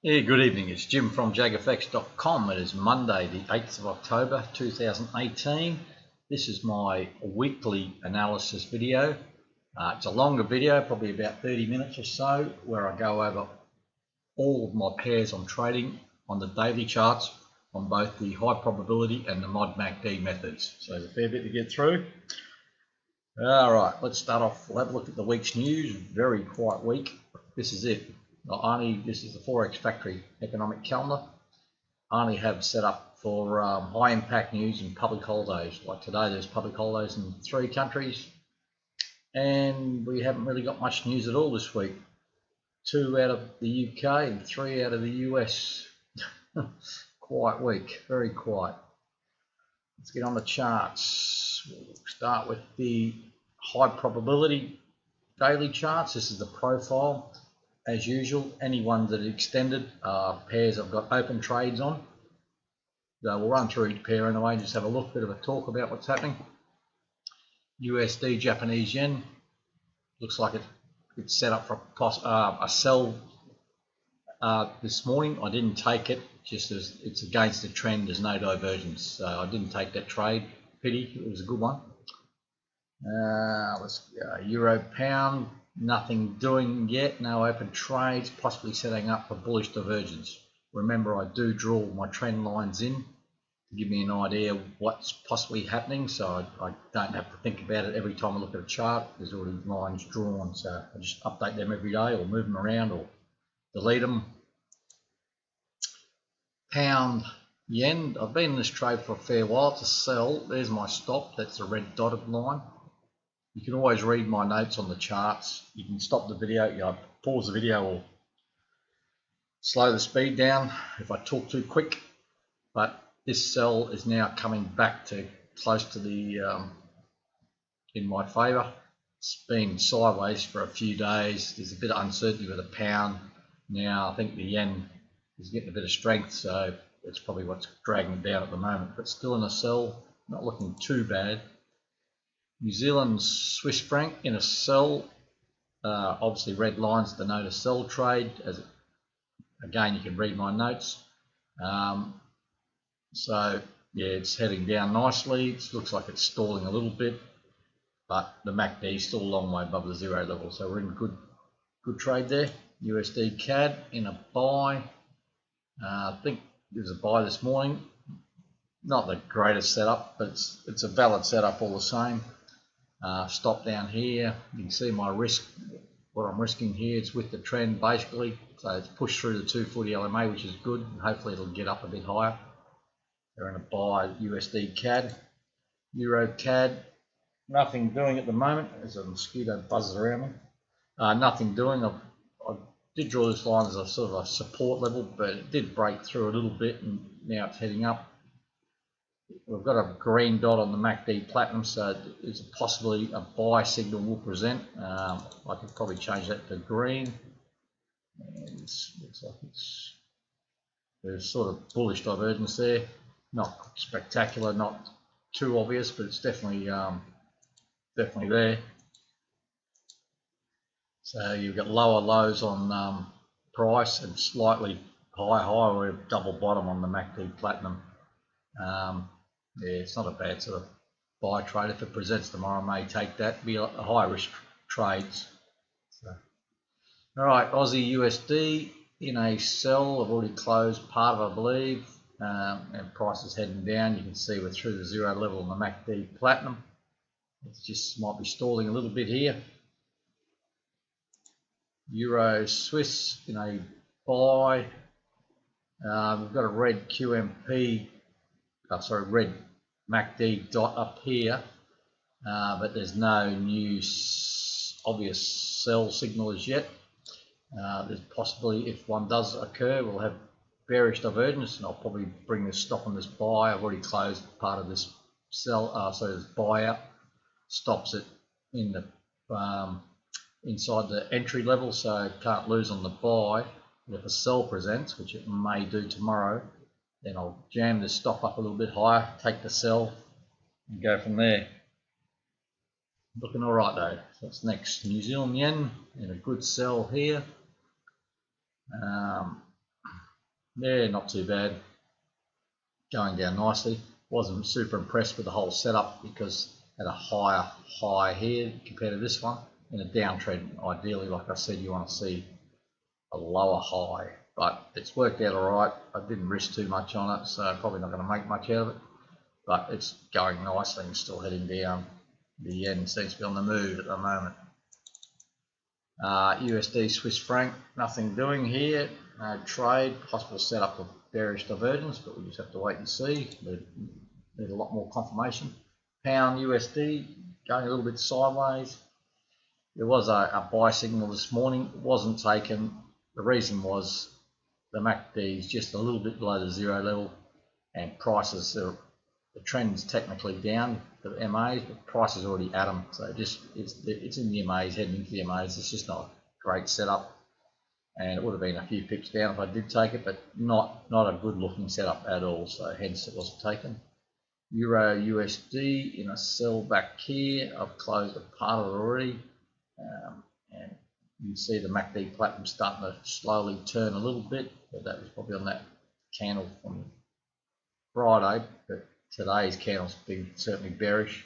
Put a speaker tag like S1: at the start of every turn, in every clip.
S1: Yeah, good evening. It's Jim from JAGfx.com. It is Monday, the 8th of October 2018. This is my weekly analysis video. It's a longer video, probably about 30 minutes or so, where I go over all of my pairs I'm trading on the daily charts on both the high probability and the mod MACD methods. So there's a fair bit to get through. All right, let's start off. We'll have a look at the week's news. Very quiet week. This is it. This is the Forex factory economic calendar. I only have set up for high impact news and public holidays. Like today, there's public holidays in 3 countries, and we haven't really got much news at all this week. 2 out of the UK and 3 out of the US. Quiet week, very quiet. Let's get on the charts. We'll start with the high probability daily charts. This is the profile. As usual, any ones that are extended pairs I've got open trades on. So we'll run through each pair anyway, just have a look, bit of a talk about what's happening. USD Japanese yen looks like it's set up for a sell this morning. I didn't take it, just as it's against the trend. There's no divergence, so I didn't take that trade. Pity, it was a good one. Let's go. Euro pound. Nothing doing yet, no open trades, possibly setting up for bullish divergence. Remember, I do draw my trend lines in to give me an idea of what's possibly happening, so I don't have to think about it every time I look at a chart. There's already lines drawn, so I just update them every day or move them around or delete them. Pound yen, I've been in this trade for a fair while. To sell, there's my stop, that's the red dotted line. You can always read my notes on the charts. You can stop the video, pause the video or slow the speed down if I talk too quick. But this sell is now coming back to close to the, in my favour. It's been sideways for a few days. There's a bit of uncertainty with the pound. Now I think the yen is getting a bit of strength, so it's probably what's dragging it down at the moment. But still in a sell, not looking too bad. New Zealand Swiss franc in a sell, obviously red lines denote a sell trade. Again, you can read my notes. So yeah, it's heading down nicely. It looks like it's stalling a little bit, but the MACD is still a long way above the 0 level, so we're in good trade there. USD CAD in a buy. I think there's a buy this morning. Not the greatest setup, but it's a valid setup all the same. Stop down here. You can see my risk, what I'm risking here. It's with the trend basically, so it's pushed through the 240 LMA, which is good, and hopefully it'll get up a bit higher. They're in a buy. USD CAD, Euro CAD, nothing doing at the moment. There's a mosquito buzzes around me. Nothing doing. I did draw this line as a sort of a support level, but it did break through a little bit, and now it's heading up. We've got a green dot on the MACD platinum, so it's possibly a buy signal will present. I could probably change that to green. And it looks like there's sort of bullish divergence there. Not spectacular, not too obvious, but it's definitely there. So you've got lower lows on price and slightly high. We're double bottom on the MACD platinum. Yeah, it's not a bad sort of buy trade. If it presents tomorrow, I may take that. Be a high risk trades. So, all right, Aussie USD in a sell. I've already closed part of it, I believe, and price is heading down. You can see we're through the 0 level on the MACD platinum. It just might be stalling a little bit here. Euro Swiss in a buy. We've got a red QMP. Red MACD dot up here, but there's no new obvious sell signal as yet. There's possibly, if one does occur, we'll have bearish divergence, and I'll probably bring this stop on this buy. I've already closed part of this sell, so this buyout stops it in the inside the entry level, so can't lose on the buy. If a sell presents, which it may do tomorrow, then I'll jam this stop up a little bit higher, take the sell, and go from there. Looking all right though. So that's next. New Zealand yen in a good sell here. Yeah, not too bad. Going down nicely. Wasn't super impressed with the whole setup because had a higher high here compared to this one. In a downtrend, ideally, like I said, you want to see a lower high, but it's worked out all right. I didn't risk too much on it, so probably not going to make much out of it, but it's going nicely and still heading down. The yen seems to be on the move at the moment. USD Swiss franc, nothing doing here. No trade, possible setup of bearish divergence, but we just have to wait and see. Need a lot more confirmation. Pound USD going a little bit sideways. There was a buy signal this morning. It wasn't taken. The reason was the MACD is just a little bit below the zero level, and prices are, the trend's technically down for the MAs, but price is already at them. So it's in the MAs, heading into the MAs. It's just not a great setup, and it would have been a few pips down if I did take it, but not a good looking setup at all. So hence it wasn't taken. Euro USD in a sell back here. I've closed a part of it already, and you can see the MACD platinum starting to slowly turn a little bit, but that was probably on that candle from Friday. But today's candle's been certainly bearish.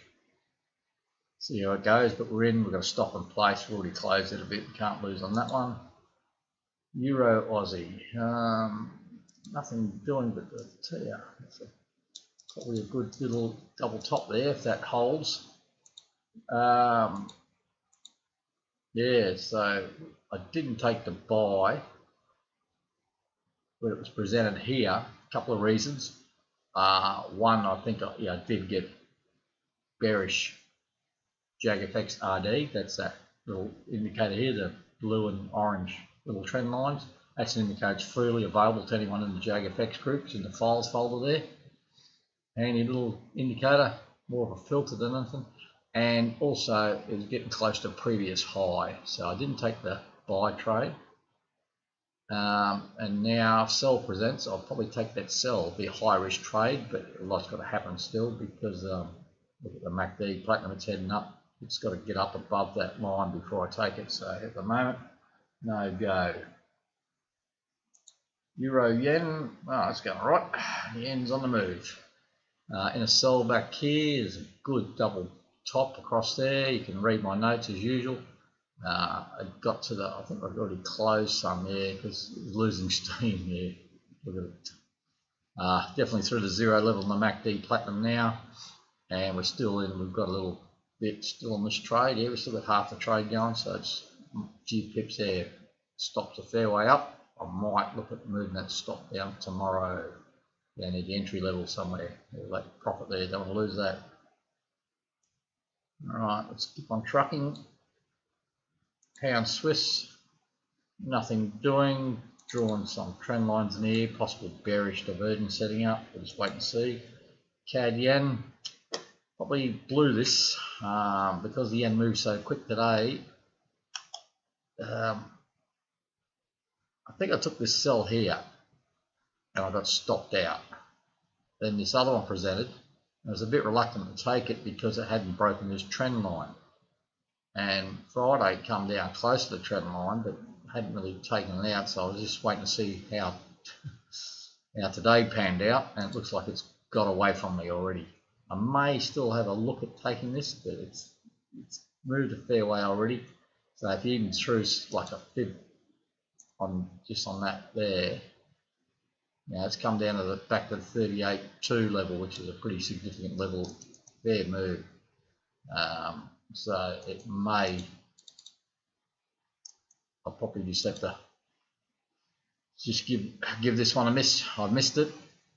S1: See how it goes, but we're in. We've got to stop in place. We've already closed it a bit. Can't lose on that one. Euro Aussie, nothing doing, but it's probably a good little double top there if that holds. Yeah, so I didn't take the buy when it was presented here. A couple of reasons. One, I think I did get bearish JAGfx RD. That's that little indicator here, the blue and orange little trend lines. That's an indicator it's freely available to anyone in the JAGfx group. It's in the files folder there. Handy little indicator, more of a filter than anything. And also it was getting close to a previous high, so I didn't take the buy trade. And now if sell presents, I'll probably take that sell. It'll be a high risk trade, but a lot's got to happen still because look at the MACD platinum, it's heading up. It's got to get up above that line before I take it. So at the moment, no go. Euro yen, oh, it's going all right. The yen's on the move. In a sell back here, there's a good double top across there. You can read my notes as usual. I got to I think I've already closed some there because it was losing steam there. Look at it. Definitely through the zero level in the MACD platinum now, and we're still in. We've got a little bit still on this trade. Yeah, we've still got half the trade going, so it's a few pips there. Stops a fair way up. I might look at moving that stop down tomorrow. Down at the entry level somewhere. That profit there, don't want to lose that. Alright, let's keep on trucking. Pound Swiss, nothing doing. Drawing some trend lines in here, possible bearish divergence setting up. We'll just wait and see. CAD yen, probably blew this because the yen moved so quick today. I think I took this sell here and I got stopped out. Then this other one presented. I was a bit reluctant to take it because it hadn't broken this trend line. And Friday it come down close to the trend line, but hadn't really taken it out, so I was just waiting to see how today panned out, and it looks like it's got away from me already. I may still have a look at taking this, but it's moved a fair way already. So if you even threw like a fib on just on that there, now it's come down to the back to the 38.2 level, which is a pretty significant level. Fair move. So it may, I'll probably just have to just give this one a miss. I missed it.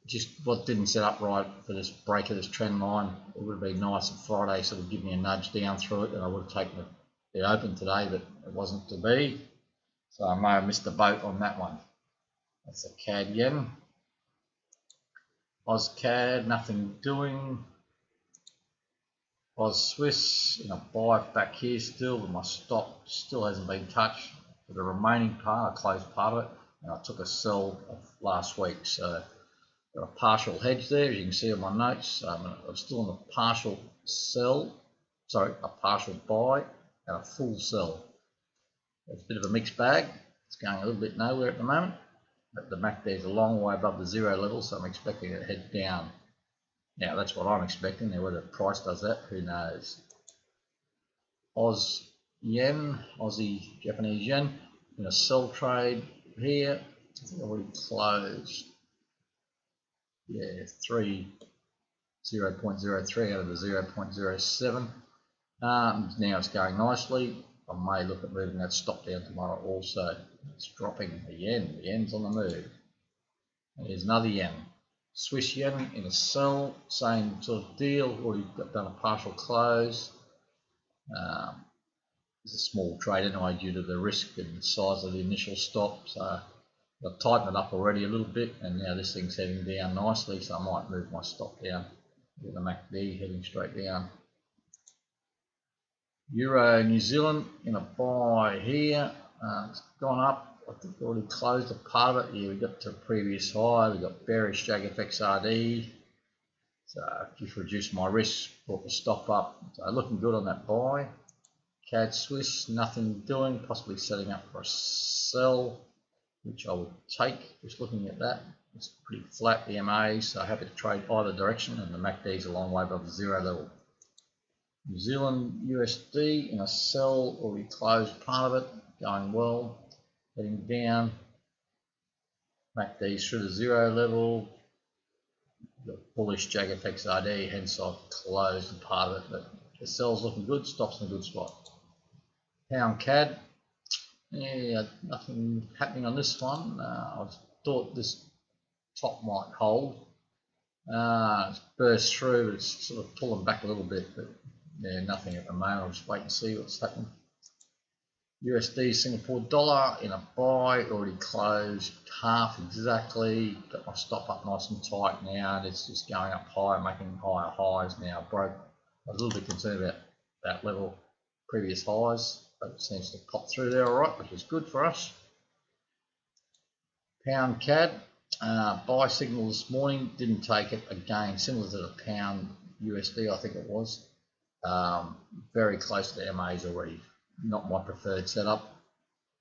S1: Just what didn't set up right for this break of this trend line. It would have been nice if Friday sort of give me a nudge down through it, and I would have taken it open today, but it wasn't to be. So I may have missed the boat on that one. That's a CAD yen. AusCAD, nothing doing. Oz Swiss in a buy back here still, but my stop still hasn't been touched. For the remaining part, I closed part of it, and I took a sell last week. So got a partial hedge there, as you can see on my notes. I'm still in a partial sell, sorry, a partial buy and a full sell. It's a bit of a mixed bag. It's going a little bit nowhere at the moment. But the MACD is a long way above the zero level, so I'm expecting it to head down. Now that's what I'm expecting. Now whether the price does that, who knows. Oz yen, Aussie Japanese yen, in a sell trade here. I think I already closed. Yeah, 0.03 out of the 0.07. Now it's going nicely. I may look at moving that stop down tomorrow also. It's dropping the yen. The yen's on the move. And here's another yen. Swiss yen in a sell, same sort of deal. Already done a partial close. It's a small trade anyway due to the risk and the size of the initial stop. So I've tightened it up already a little bit, and now this thing's heading down nicely. So I might move my stop down. Get the MACD heading straight down. Euro New Zealand in a buy here. It's gone up. I think we already closed a part of it. Yeah, we got to a previous high. We got bearish JAGfx RD. So I've just reduced my risk, brought the stop up. So looking good on that buy. CAD Swiss, nothing doing, possibly setting up for a sell, which I would take. Just looking at that, it's pretty flat, the MA, so happy to trade either direction, and the MACD is a long way above the zero level. New Zealand USD in a sell, already closed part of it, going well, heading down. MACD through the zero level. The bullish JAGfx RD, hence I've closed a part of it, but the sell's looking good, stops in a good spot. Pound CAD, yeah, nothing happening on this one. I thought this top might hold. It's burst through, but it's sort of pulling back a little bit, but yeah, nothing at the moment. I'll just wait and see what's happening. USD Singapore dollar in a buy, already closed half exactly. Got my stop up nice and tight now, and it's just going up higher, making higher highs now. Broke. I was a little bit concerned about that level, previous highs, but it seems to pop through there all right, which is good for us. Pound CAD, buy signal this morning, didn't take it. Again, similar to the pound USD, I think it was. Very close to the MAs already. Not my preferred setup.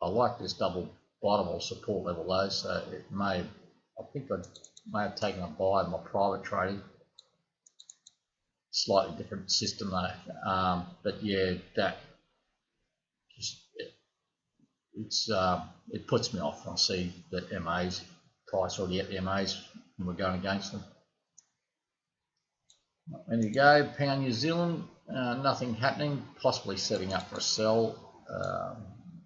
S1: I like this double bottom or support level though, so it may, I think I may have taken a buy in my private trading. Slightly different system though, but yeah, that just it puts me off. I see the MAs price already at the MAs and we're going against them. There you go, pound New Zealand, nothing happening, possibly setting up for a sell.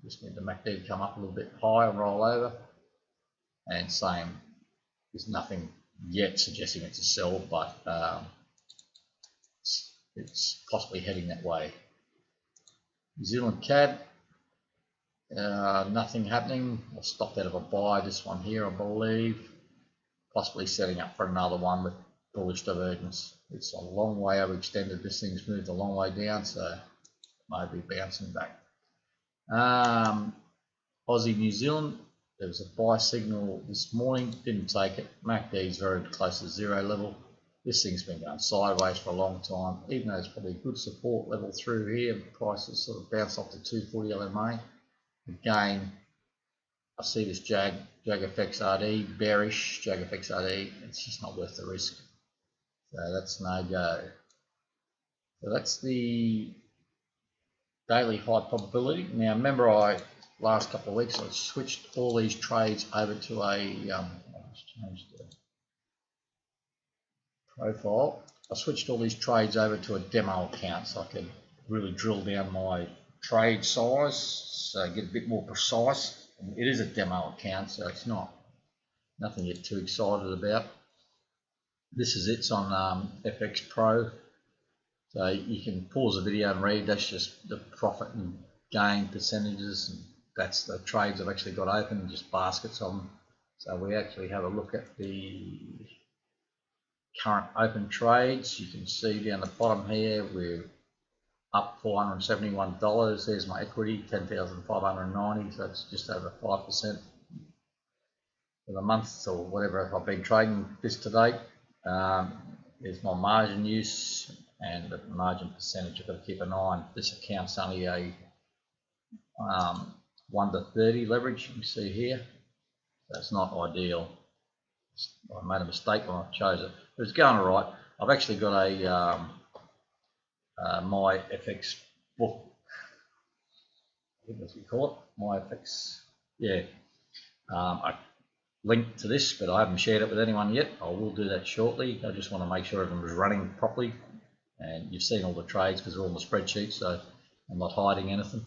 S1: Just need the MACD to come up a little bit higher, roll over, and same, there's nothing yet suggesting it's a sell, but it's possibly heading that way. New Zealand CAD, nothing happening. I'll stop that of a buy, this one here I believe, possibly setting up for another one with bullish divergence. It's a long way overextended, this thing's moved a long way down, so it may be bouncing back. Aussie New Zealand, there was a buy signal this morning, didn't take it. MACD is very close to zero level. This thing's been going sideways for a long time, even though it's probably a good support level through here. The price has sort of bounced off the 240 LMA. Again, I see this JAGfx RD, bearish JAGfx RD, it's just not worth the risk. So that's no go. So that's the daily high probability. Now remember, last couple of weeks I switched all these trades over to a I'll just change the profile. I switched all these trades over to a demo account so I can really drill down my trade size, so get a bit more precise. And it is a demo account, so it's nothing to get too excited about. This is it's on FX Pro, so you can pause the video and read. That's just the profit and gain percentages, and that's the trades I've actually got open, just baskets of them. So we actually have a look at the current open trades. You can see down the bottom here we're up $471. There's my equity, 10,590, so that's just over 5% for the month or whatever I've been trading this to date. There's my margin use and the margin percentage. I've got to keep an eye on. This account's only a 1 to 30 leverage, you can see here. That's not ideal. I made a mistake when I chose it. But it's going all right. I've actually got a JAGfx book. I think that's what you call it. JAGfx. Yeah. I linked to this, but I haven't shared it with anyone yet. I will do that shortly. I just want to make sure everything was running properly. And you've seen all the trades because they're all in the spreadsheet, so I'm not hiding anything.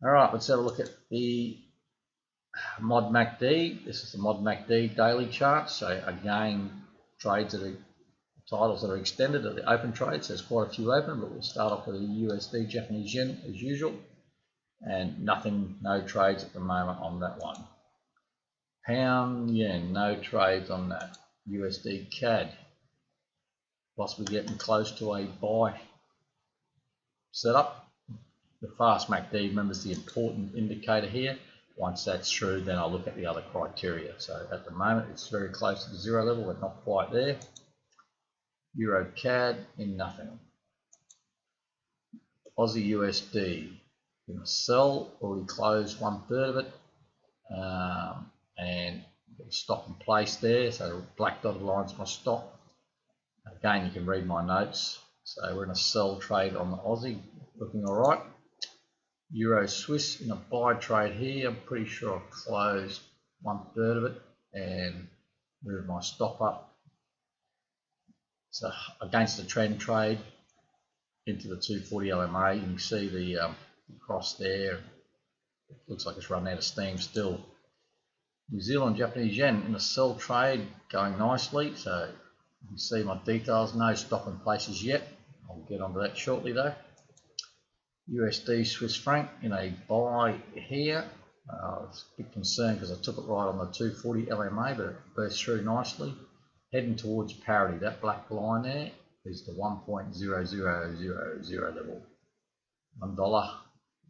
S1: All right, let's have a look at the Mod MACD. This is the Mod MACD daily chart. So again, trades that are titles that are extended are the open trades. There's quite a few open, but we'll start off with the USD Japanese yen as usual, and nothing, no trades at the moment on that one. Pound yen, no trades on that. USD CAD, possibly getting close to a buy setup. The fast MACD, remember, is the important indicator here. Once that's through, then I'll look at the other criteria. So at the moment, it's very close to the zero level, but not quite there. Euro CAD in nothing. Aussie USD in a sell, already closed 1/3 of it, and stop in place there. So black dotted line's my stop. Again, you can read my notes. So we're in a sell trade on the Aussie, looking all right. Euro Swiss in a buy trade here. I'm pretty sure I've closed 1/3 of it and moved my stop up. So against the trend trade into the 240 LMA, you can see the cross there. It looks like it's run out of steam still. New Zealand Japanese yen in a sell trade, going nicely. So you can see my details. No stop in places yet. I'll get onto that shortly though. USD Swiss franc in a buy here. I was a bit concerned because I took it right on the 240 LMA, but it burst through nicely. Heading towards parity. That black line there is the 1.0000 level. $1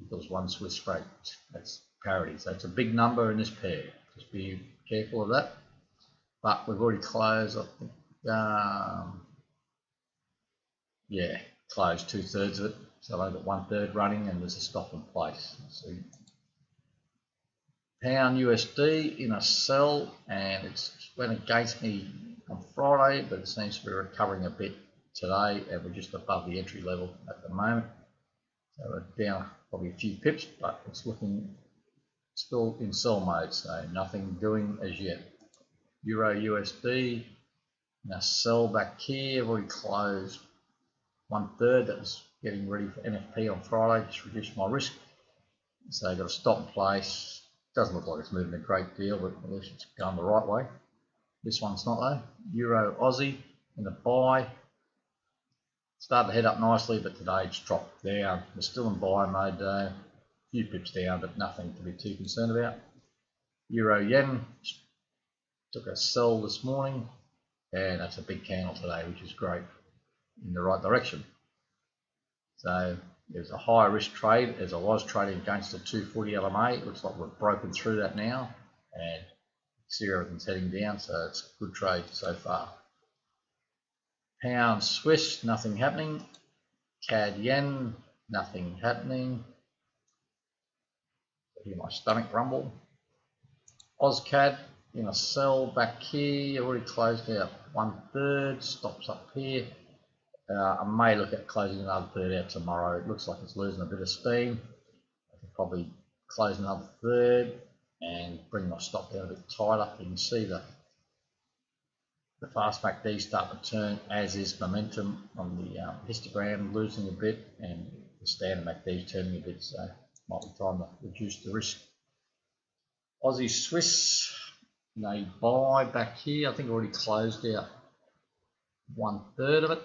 S1: equals 1 Swiss franc. That's parity. So it's a big number in this pair. Just be careful of that. But we've already closed, I think, yeah, closed 2/3 of it. So I've got 1/3 running and there's a stop in place. So pound USD in a sell, and it's went against me on Friday, but it seems to be recovering a bit today, and we're just above the entry level at the moment. So we're down probably a few pips, but it's looking still in sell mode, so nothing doing as yet. Euro USD in a sell back here. I've already closed 1/3. That was getting ready for NFP on Friday, just reduced my risk. So I've got a stop in place. Doesn't look like it's moving a great deal, but at least it's going the right way. This one's not though. Euro Aussie in the buy. Started to head up nicely, but today it's dropped down. We're still in buy mode though. A few pips down, but nothing to be too concerned about. Euro Yen took a sell this morning, and that's a big candle today, which is great, in the right direction. So there's a higher risk trade as I was trading against the 240 LMA. It looks like we've broken through that now, and see everything's heading down, so it's a good trade so far. Pound Swiss, nothing happening. CAD Yen, nothing happening. I hear my stomach rumble. AusCAD in a sell back here, already closed out 1/3, stops up here. I may look at closing another 1/3 out tomorrow. It looks like it's losing a bit of steam. I could probably close another 1/3 and bring my stop down a bit tighter. You can see the fast MACD starting to turn, as is momentum on the histogram losing a bit, and the standard MACD turning a bit, so might be time to reduce the risk. Aussie Swiss, you know, buy back here. I think I already closed out 1/3 of it.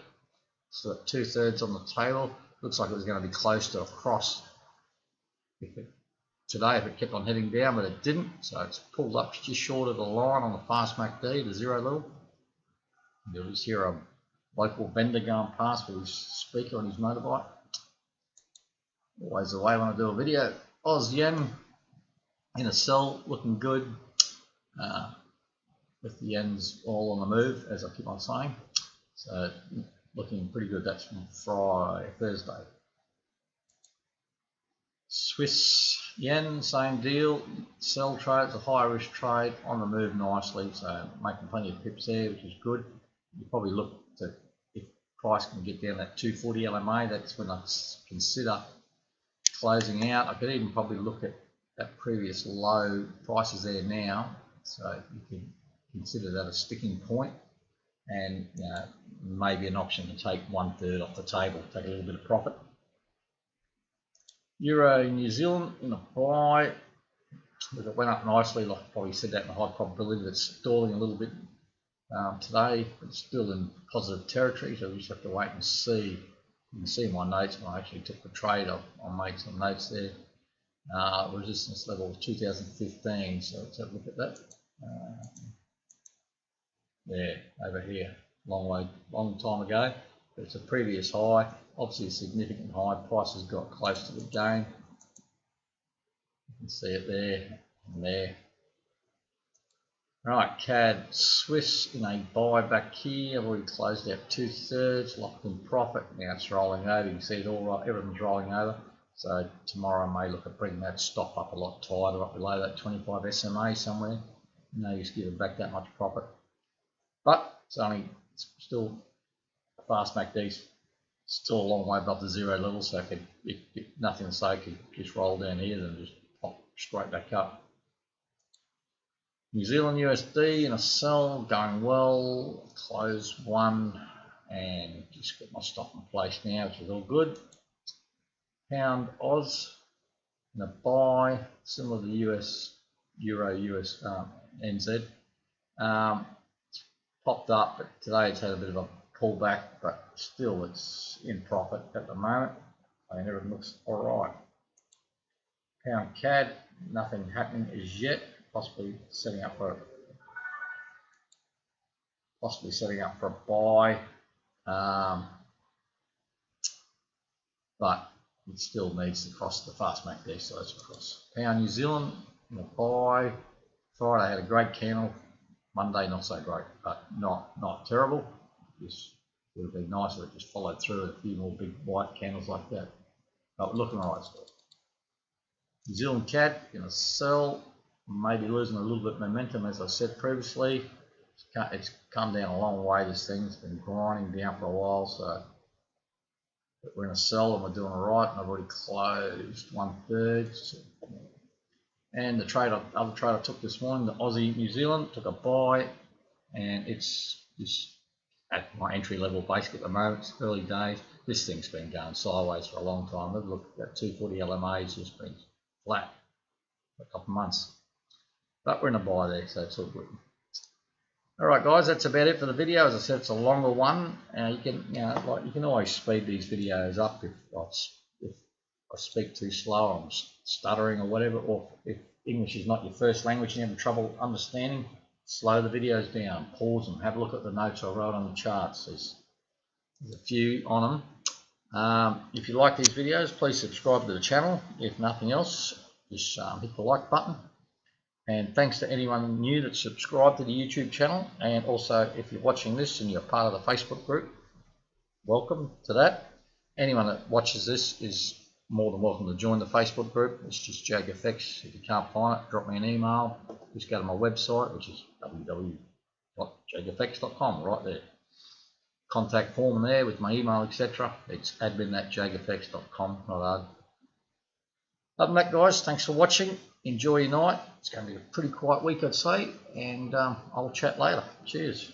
S1: So 2/3 on the table. Looks like it was going to be close to a cross today if it kept on heading down, but it didn't. So it's pulled up just short of the line on the fast MACD, the zero level. You'll just hear a local vendor going past with his speaker on his motorbike. Always the way when I do a video. Oz Yen in a sell, looking good. With the yens all on the move, as I keep on saying. So looking pretty good. That's from Thursday. Swiss yen, same deal. Sell trade, it's a high risk trade on the move nicely, so making plenty of pips there, which is good. You probably look to, if price can get down that 240 LMA, that's when I consider closing out. I could even probably look at that previous low prices there now, so you can consider that a sticking point, and maybe an option to take 1/3 off the table, take a little bit of profit. Euro New Zealand in a buy. It went up nicely, like I probably said that in a high probability. It's stalling a little bit today, but it's still in positive territory, so we just have to wait and see. You can see my notes when I actually took the trade. I'll make some notes there. Resistance level of 2015, so let's have a look at that. There, over here, long time ago, but it's a previous high, obviously a significant high. Price has got close to the gain. You can see it there and there. Right, CAD Swiss in a buy back here. I've already closed out 2/3, locked in profit. Now it's rolling over. You can see it all right, everything's rolling over. So tomorrow I may look at bringing that stop up a lot tighter, up below that 25 SMA somewhere. No use giving back that much profit. But it's still fast MACD, still a long way above the 0 level, so if nothing to say, could just roll down here and just pop straight back up. New Zealand USD in a sell, going well, close one, and just got my stop in place now, which is all good. Pound Oz in a buy, similar to US, Euro, US, NZ. Popped up, but today it's had a bit of a pullback, but still it's in profit at the moment. I mean, everything looks alright. Pound CAD, nothing happening as yet. Possibly setting up for a buy, but it still needs to cross the fast MACD, so it's across. Pound New Zealand in a buy. Friday had a great candle. Monday not so great, but not terrible. Just would have been nicer if it just followed through with a few more big white candles like that. But we're looking alright still. New Zealand CAD gonna sell. Maybe losing a little bit of momentum, as I said previously. It's come down a long way, this thing. It's been grinding down for a while, so we're going to sell and we're doing all right. And I've already closed 1/3. And the other trade I took this morning, the Aussie New Zealand, took a buy, and it's just at my entry level basic at the moment. It's early days. This thing's been going sideways for a long time. Look, that 240 LMA has just been flat for a couple of months. But we're in a buy there, so it's all good. Alright guys, that's about it for the video. As I said, it's a longer one. You can always speed these videos up if I speak too slow, I'm stuttering or whatever, or if English is not your first language and you have trouble understanding, slow the videos down, pause them, have a look at the notes I wrote on the charts. There's a few on them. If you like these videos, please subscribe to the channel. If nothing else, just hit the like button. And thanks to anyone new that subscribed to the YouTube channel, and also if you're watching this and you're part of the Facebook group, welcome to that. Anyone that watches this is more than welcome to join the Facebook group. It's just JAGfx. If you can't find it, drop me an email. Just go to my website, which is www.jagfx.com, right there. Contact form there with my email, etc. It's admin@jagfx.com, not hard. Other than that, guys, thanks for watching. Enjoy your night. It's going to be a pretty quiet week, I'd say, and I'll chat later. Cheers.